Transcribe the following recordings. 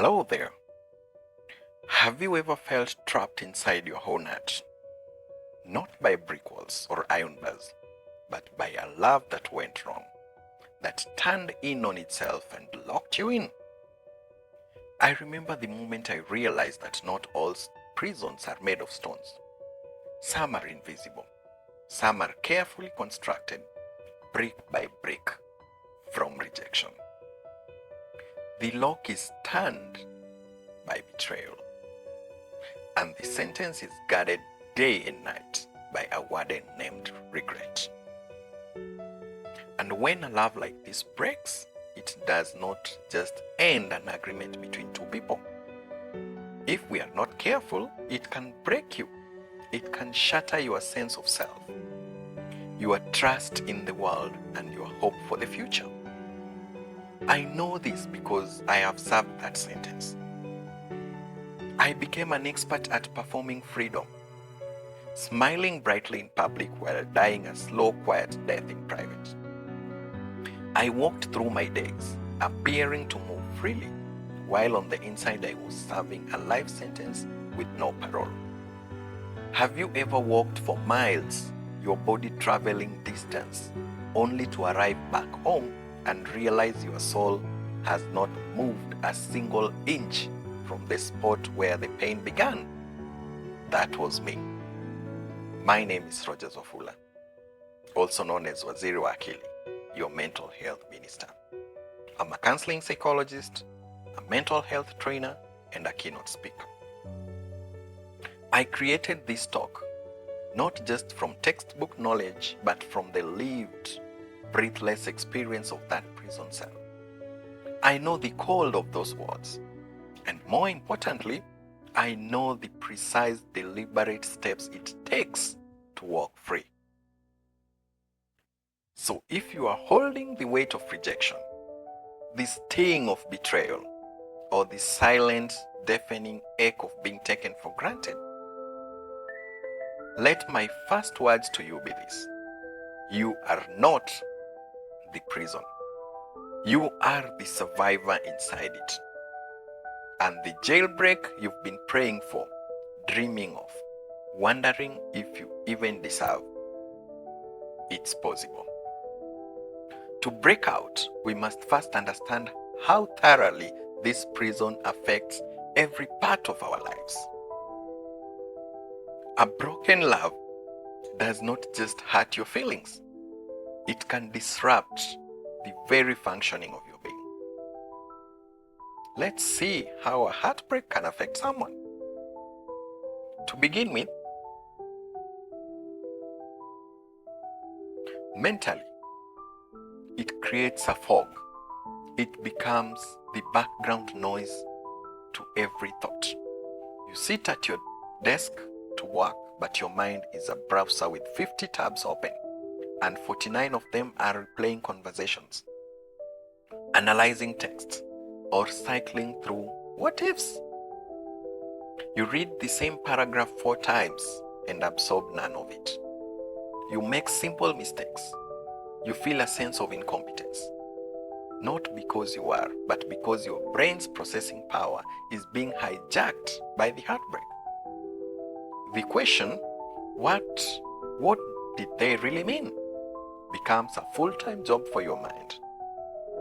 Hello there. Have you ever felt trapped inside your own heart? Not by brick walls or iron bars, but by a love that went wrong, that turned in on itself and locked you in. I remember the moment I realized that not all prisons are made of stones. Some are invisible. Some are carefully constructed, brick by brick, from rejection. The lock is turned by betrayal, and the sentence is guarded day and night by a warden named regret. And when a love like this breaks, it does not just end an agreement between two people. If we are not careful, it can break you. It can shatter your sense of self, your trust in the world, and your hope for the future. I know this because I have served that sentence. I became an expert at performing freedom, smiling brightly in public while dying a slow, quiet death in private. I walked through my days, appearing to move freely, while on the inside I was serving a life sentence with no parole. Have you ever walked for miles, your body traveling distance, only to arrive back home and realize your soul has not moved a single inch from the spot where the pain began? That was me. My name is Rodgers Wafula, also known as Waziri wa Akili, your mental health minister. I'm a counseling psychologist, a mental health trainer, and a keynote speaker. I created this talk not just from textbook knowledge, but from the lived, breathless experience of that prison cell. I know the cold of those words, and more importantly, I know the precise, deliberate steps it takes to walk free. So if you are holding the weight of rejection, the sting of betrayal, or the silent, deafening ache of being taken for granted, let my first words to you be this: you are not the prison. You are the survivor inside it. And the jailbreak you've been praying for, dreaming of, wondering if you even deserve, it's possible. To break out, we must first understand how thoroughly this prison affects every part of our lives. A broken love does not just hurt your feelings, it can disrupt the very functioning of your being. Let's see how a heartbreak can affect someone. To begin with, mentally, it creates a fog. It becomes the background noise to every thought. You sit at your desk to work, but your mind is a browser with 50 tabs open, and 49 of them are replaying conversations, analyzing texts, or cycling through what ifs. You read the same paragraph 4 times and absorb none of it. You make simple mistakes. You feel a sense of incompetence. Not because you are, but because your brain's processing power is being hijacked by the heartbreak. The question, what did they really mean, becomes a full-time job for your mind,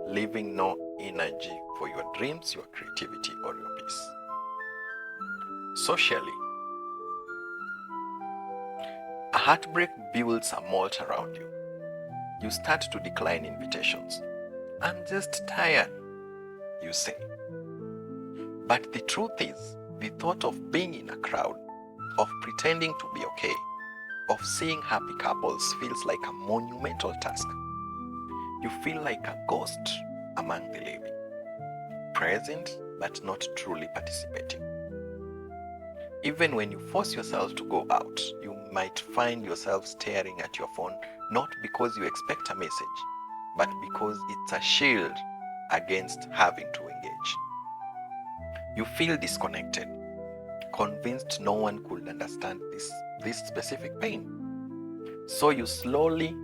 leaving no energy for your dreams, your creativity, or your peace. Socially, a heartbreak builds a moat around you. You start to decline invitations. I'm just tired, you say. But the truth is, the thought of being in a crowd, of pretending to be okay, of seeing happy couples feels like a monumental task. You feel like a ghost among the living, present but not truly participating. Even when you force yourself to go out, you might find yourself staring at your phone, not because you expect a message, but because it's a shield against having to engage. You feel disconnected, convinced no one could understand this specific pain. So you slowly,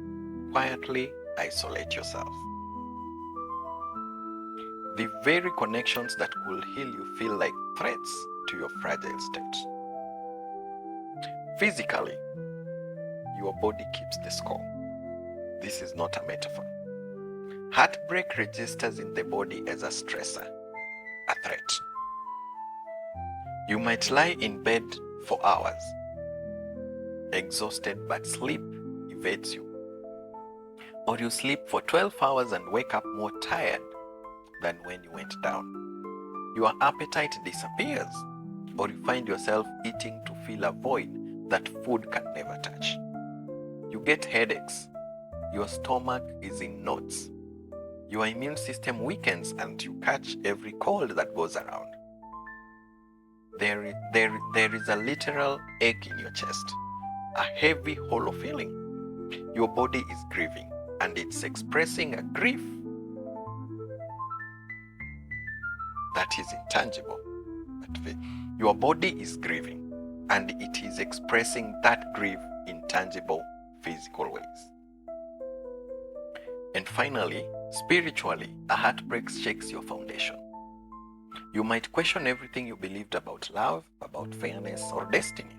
quietly isolate yourself. The very connections that will heal you feel like threats to your fragile state. Physically, your body keeps the score. This is not a metaphor. Heartbreak registers in the body as a stressor, a threat. You might lie in bed for hours, exhausted, but sleep evades you. Or you sleep for 12 hours and wake up more tired than when you went down. Your appetite disappears, or you find yourself eating to fill a void that food can never touch. You get headaches. Your stomach is in knots. Your immune system weakens and you catch every cold that goes around. There is a literal ache in your chest, a heavy, hollow feeling. Your body is grieving and it's expressing a grief that is intangible. Your body is grieving and it is expressing that grief in tangible, physical ways. And finally, spiritually, a heartbreak shakes your foundation. You might question everything you believed about love, about fairness, or destiny.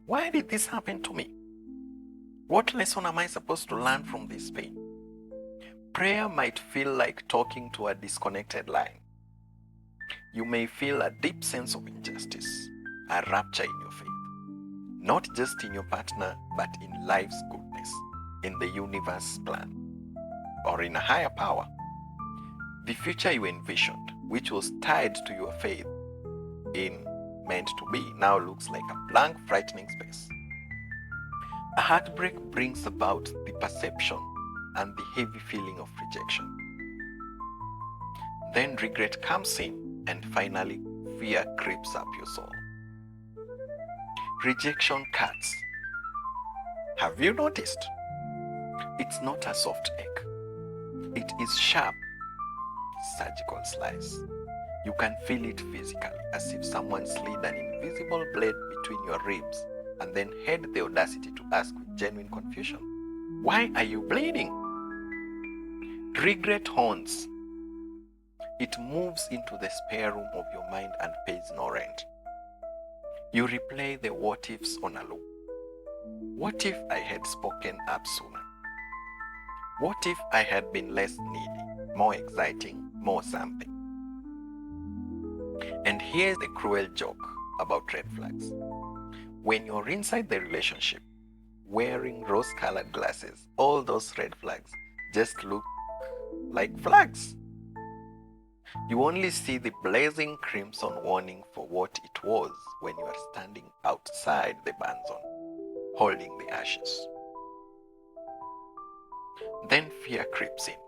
Why did this happen to me? What lesson am I supposed to learn from this pain? Prayer might feel like talking to a disconnected line. You may feel a deep sense of injustice, a rupture in your faith, not just in your partner, but in life's goodness, in the universe's plan, or in a higher power. The future you envisioned, which was tied to your faith in meant to be, now looks like a blank, frightening space. A heartbreak brings about the perception and the heavy feeling of rejection. Then regret comes in, and finally, fear creeps up your soul. Rejection cuts. Have you noticed? It's not a soft ache. It is sharp, surgical slice. You can feel it physically, as if someone slid an invisible blade between your ribs and then had the audacity to ask with genuine confusion, "Why are you bleeding?" Regret haunts. It moves into the spare room of your mind and pays no rent. You replay the what ifs on a loop. What if I had spoken up sooner? What if I had been less needy, more exciting, more something? And here's the cruel joke about red flags. When you're inside the relationship, wearing rose-colored glasses, all those red flags just look like flags. You only see the blazing crimson warning for what it was when you are standing outside the burn zone, holding the ashes. Then fear creeps in.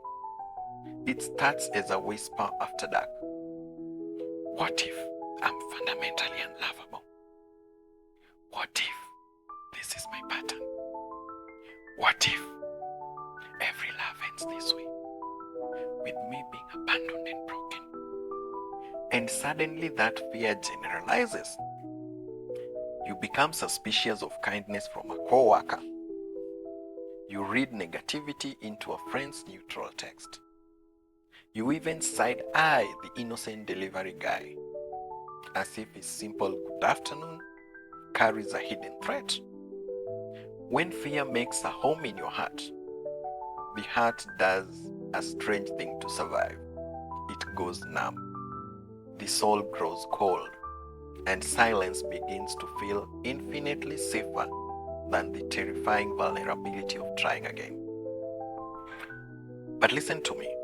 It starts as a whisper after dark. What if I'm fundamentally unlovable? What if this is my pattern? What if every love ends this way, with me being abandoned and broken? And suddenly that fear generalizes. You become suspicious of kindness from a co-worker. You read negativity into a friend's neutral text. You even side-eye the innocent delivery guy, as if his simple good afternoon carries a hidden threat. When fear makes a home in your heart, the heart does a strange thing to survive. It goes numb. The soul grows cold, and silence begins to feel infinitely safer than the terrifying vulnerability of trying again. But listen to me,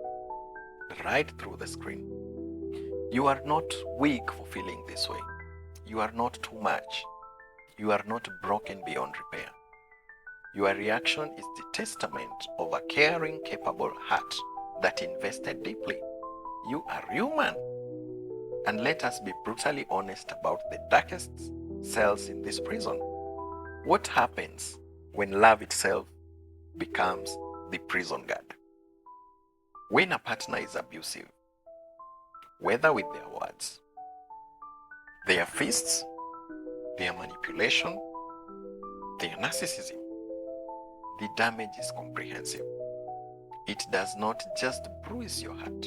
right through the screen. You are not weak for feeling this way. You are not too much. You are not broken beyond repair. Your reaction is the testament of a caring, capable heart that invested deeply. You are human. And let us be brutally honest about the darkest cells in this prison. What happens when love itself becomes the prison guard? When a partner is abusive, whether with their words, their fists, their manipulation, their narcissism, the damage is comprehensive. It does not just bruise your heart,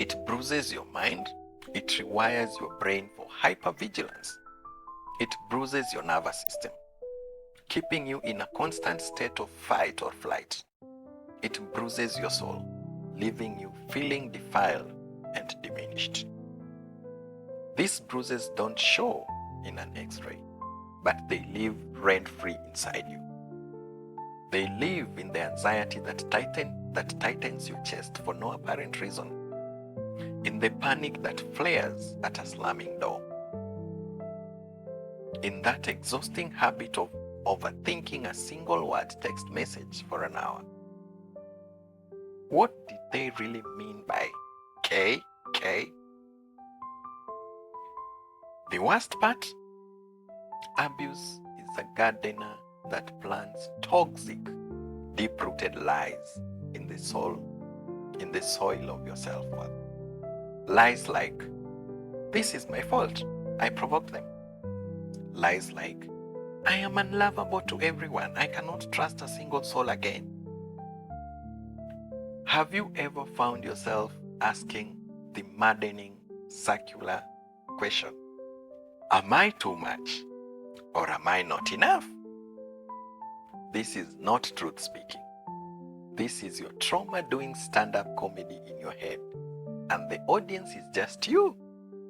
It bruises your mind. It rewires your brain for hypervigilance. It bruises your nervous system, keeping you in a constant state of fight or flight. It bruises your soul, leaving you feeling defiled and diminished. These bruises don't show in an X-ray, but they live rent-free inside you. They live in the anxiety that tightens your chest for no apparent reason, in the panic that flares at a slamming door, in that exhausting habit of overthinking a single word text message for an hour. What did they really mean by K? The worst part? Abuse is a gardener that plants toxic, deep-rooted lies in the soil of your self-worth. Lies like, this is my fault, I provoked them. Lies like, I am unlovable to everyone, I cannot trust a single soul again. Have you ever found yourself asking the maddening circular question, am I too much or am I not enough? This is not truth speaking. This is your trauma doing stand-up comedy in your head, and the audience is just you,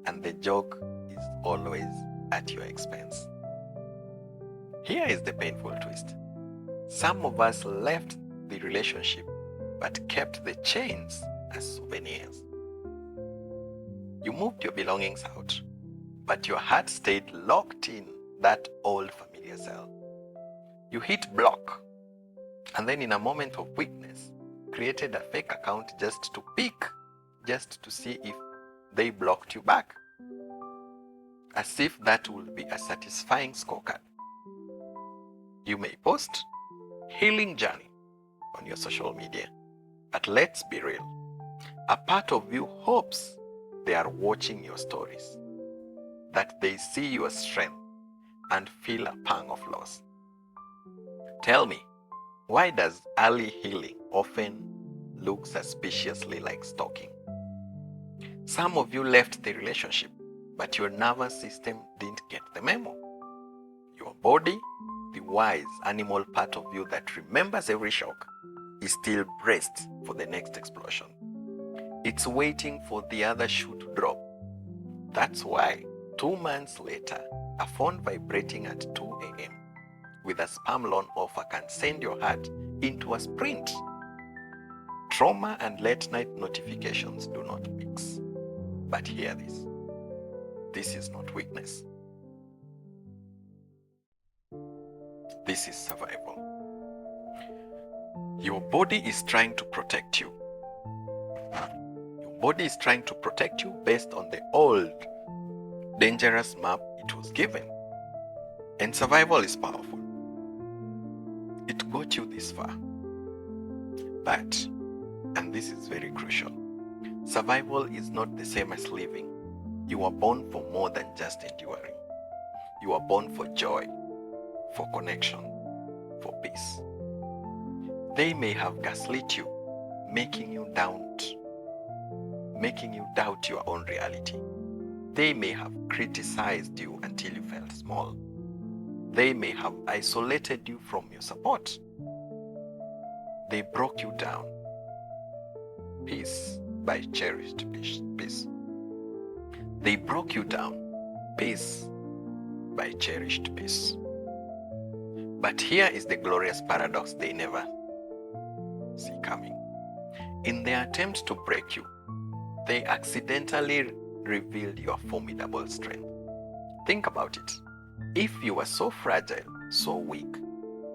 and the joke is always at your expense. Here is the painful twist. Some of us left the relationship but kept the chains as souvenirs. You moved your belongings out, but your heart stayed locked in that old familiar cell. You hit block, and then in a moment of weakness, created a fake account just to see if they blocked you back. As if that would be a satisfying scorecard. You may post healing journey on your social media, but let's be real. A part of you hopes they are watching your stories, that they see your strength and feel a pang of loss. Tell me, why does early healing often look suspiciously like stalking? Some of you left the relationship, but your nervous system didn't get the memo. Your body, the wise animal part of you that remembers every shock, is still braced for the next explosion. It's waiting for the other shoe to drop. That's why 2 months later, a phone vibrating at 2 a.m. with a spam loan offer can send your heart into a sprint. Trauma and late night notifications do not mix. But hear this. This is not weakness. This is survival. Your body is trying to protect you. Your body is trying to protect you based on the old, dangerous map it was given. And survival is powerful. It got you this far. But, and this is very crucial, survival is not the same as living. You are born for more than just enduring. You are born for joy, for connection, for peace. They may have gaslit you, making you doubt your own reality. They may have criticized you until you felt small. They may have isolated you from your support. They broke you down, piece by cherished peace. They broke you down, piece by cherished peace. But here is the glorious paradox they never see coming. In their attempt to break you, they accidentally revealed your formidable strength. Think about it. If you were so fragile, so weak,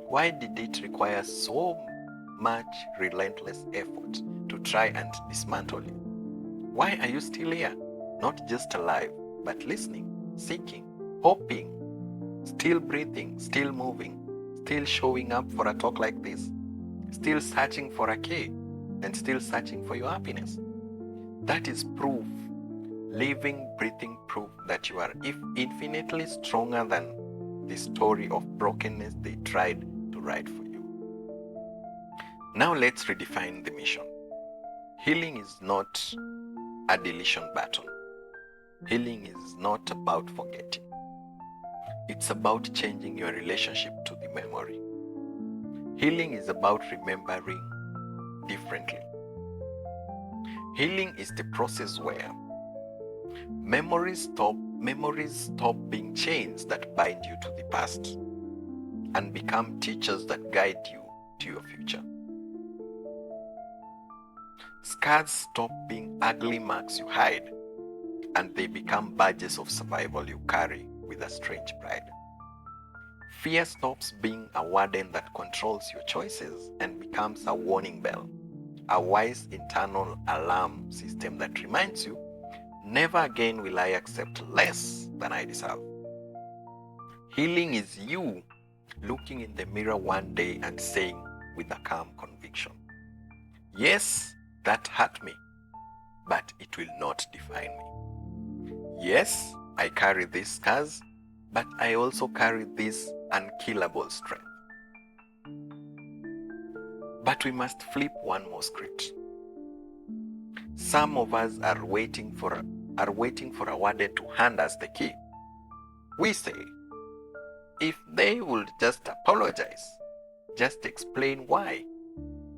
why did it require so much relentless effort to try and dismantle you? Why are you still here? Not just alive, but listening, seeking, hoping, still breathing, still moving, still showing up for a talk like this, still searching for a key, and still searching for your happiness. That is proof, living, breathing proof that you are infinitely stronger than the story of brokenness they tried to write for you. Now let's redefine the mission. Healing is not a deletion button. Healing is not about forgetting. It's about changing your relationship to the memory. Healing is about remembering differently. Healing is the process where memories stop being chains that bind you to the past and become teachers that guide you to your future. Scars stop being ugly marks you hide, and they become badges of survival you carry with a strange pride. Fear stops being a warden that controls your choices and becomes a warning bell, a wise internal alarm system that reminds you, never again will I accept less than I deserve. Healing is you looking in the mirror one day and saying with a calm conviction, yes, that hurt me, but it will not define me. Yes, I carry these scars, but I also carry this unkillable strength. But we must flip one more script. Some of us are waiting for a warden to hand us the key. We say, if they would just apologize, just explain why,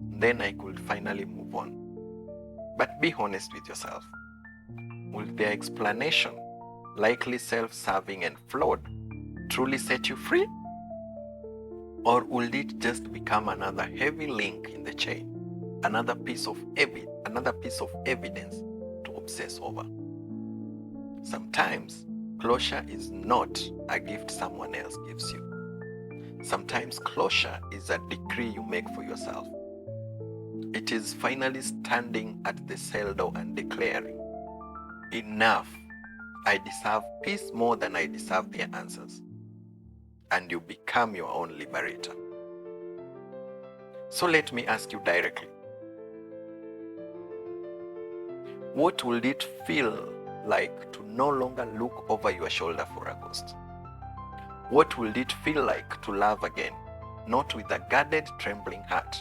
then I could finally move on. But be honest with yourself. Will their explanation, likely self-serving and flawed, truly set you free? Or will it just become another heavy link in the chain, another piece of evidence to obsess over? Sometimes closure is not a gift someone else gives you. Sometimes closure is a decree you make for yourself. It is finally standing at the cell door and declaring, enough, I deserve peace more than I deserve their answers. And you become your own liberator. So let me ask you directly, what will it feel like to no longer look over your shoulder for a ghost? What will it feel like to love again, not with a guarded, trembling heart,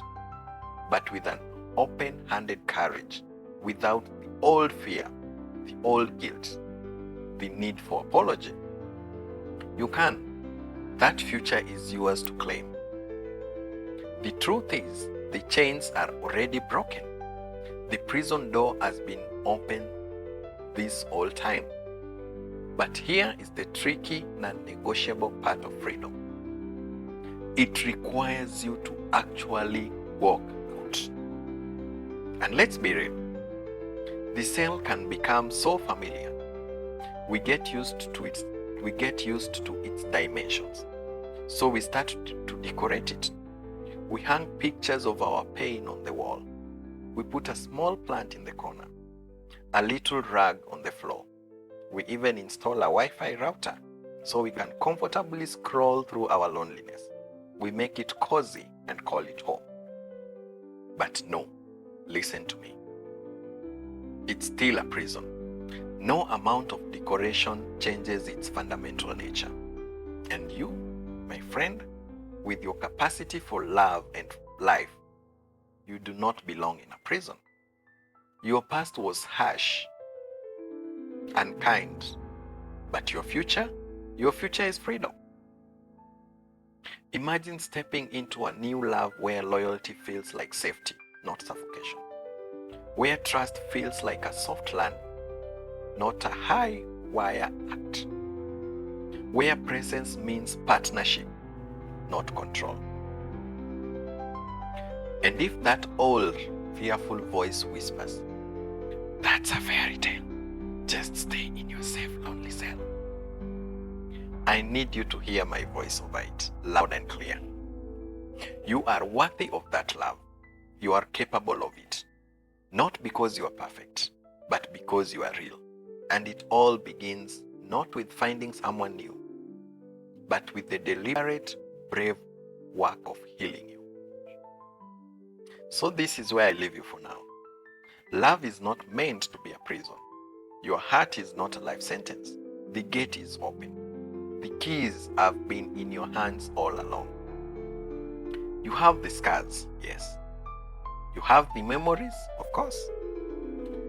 but with an open-handed courage, without the old fear, the old guilt, the need for apology? You can. That future is yours to claim. The truth is, the chains are already broken. The prison door has been open this whole time. But here is the tricky, non-negotiable part of freedom. It requires you to actually walk out. And let's be real. The cell can become so familiar. We get used to its dimensions. So we start to decorate it. We hang pictures of our pain on the wall. We put a small plant in the corner, a little rug on the floor. We even install a Wi-Fi router so we can comfortably scroll through our loneliness. We make it cozy and call it home. But no, listen to me. It's still a prison. No amount of decoration changes its fundamental nature. And you, my friend, with your capacity for love and life, you do not belong in a prison. Your past was harsh, unkind, but your future is freedom. Imagine stepping into a new love where loyalty feels like safety, not suffocation. Where trust feels like a soft landing, not a high wire act. Where presence means partnership, not control. And if that old fearful voice whispers, that's a fairy tale, just stay in your safe lonely cell, I need you to hear my voice over it, loud and clear. You are worthy of that love. You are capable of it. Not because you are perfect, but because you are real. And it all begins not with finding someone new, but with the deliberate, brave work of healing you. So this is where I leave you for now. Love is not meant to be a prison. Your heart is not a life sentence. The gate is open. The keys have been in your hands all along. You have the scars, yes. You have the memories, of course.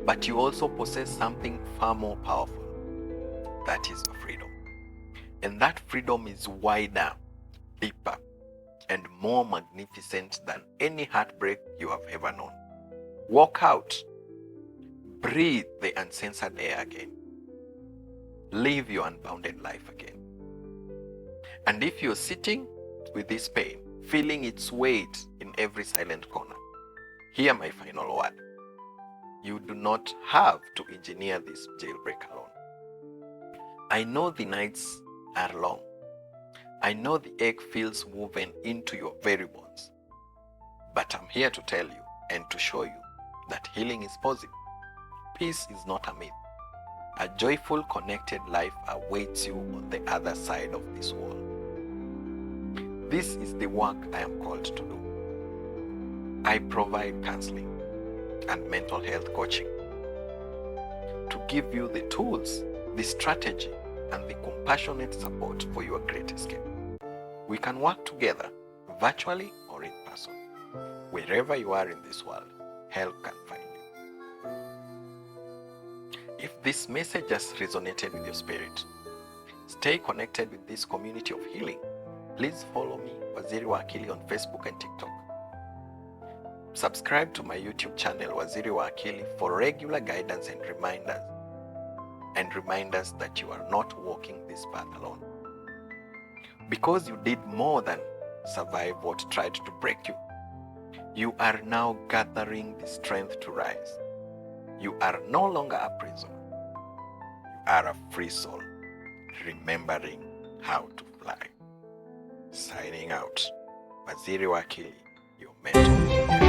but you also possess something far more powerful. That is your freedom. And that freedom is wider, deeper, and more magnificent than any heartbreak you have ever known. Walk out. Breathe the uncensored air again. Live your unbounded life again. And if you're sitting with this pain, feeling its weight in every silent corner, hear my final word. You do not have to engineer this jailbreak alone. I know the nights are long. I know the ache feels woven into your very bones. But I'm here to tell you and to show you that healing is possible. Peace is not a myth. A joyful, connected life awaits you on the other side of this wall. This is the work I am called to do. I provide counseling and mental health coaching to give you the tools, the strategy, and the compassionate support for your great escape. We can work together, virtually or in person. Wherever you are in this world, help can find you. If this message has resonated with your spirit, stay connected with this community of healing. Please follow me, Waziri Akili, on Facebook and TikTok. Subscribe to my YouTube channel, Waziri Akili, for regular guidance and reminders that you are not walking this path alone. Because you did more than survive what tried to break you, you are now gathering the strength to rise. You are no longer a prisoner. You are a free soul, remembering how to fly. Signing out, Waziri Akili, your mentor.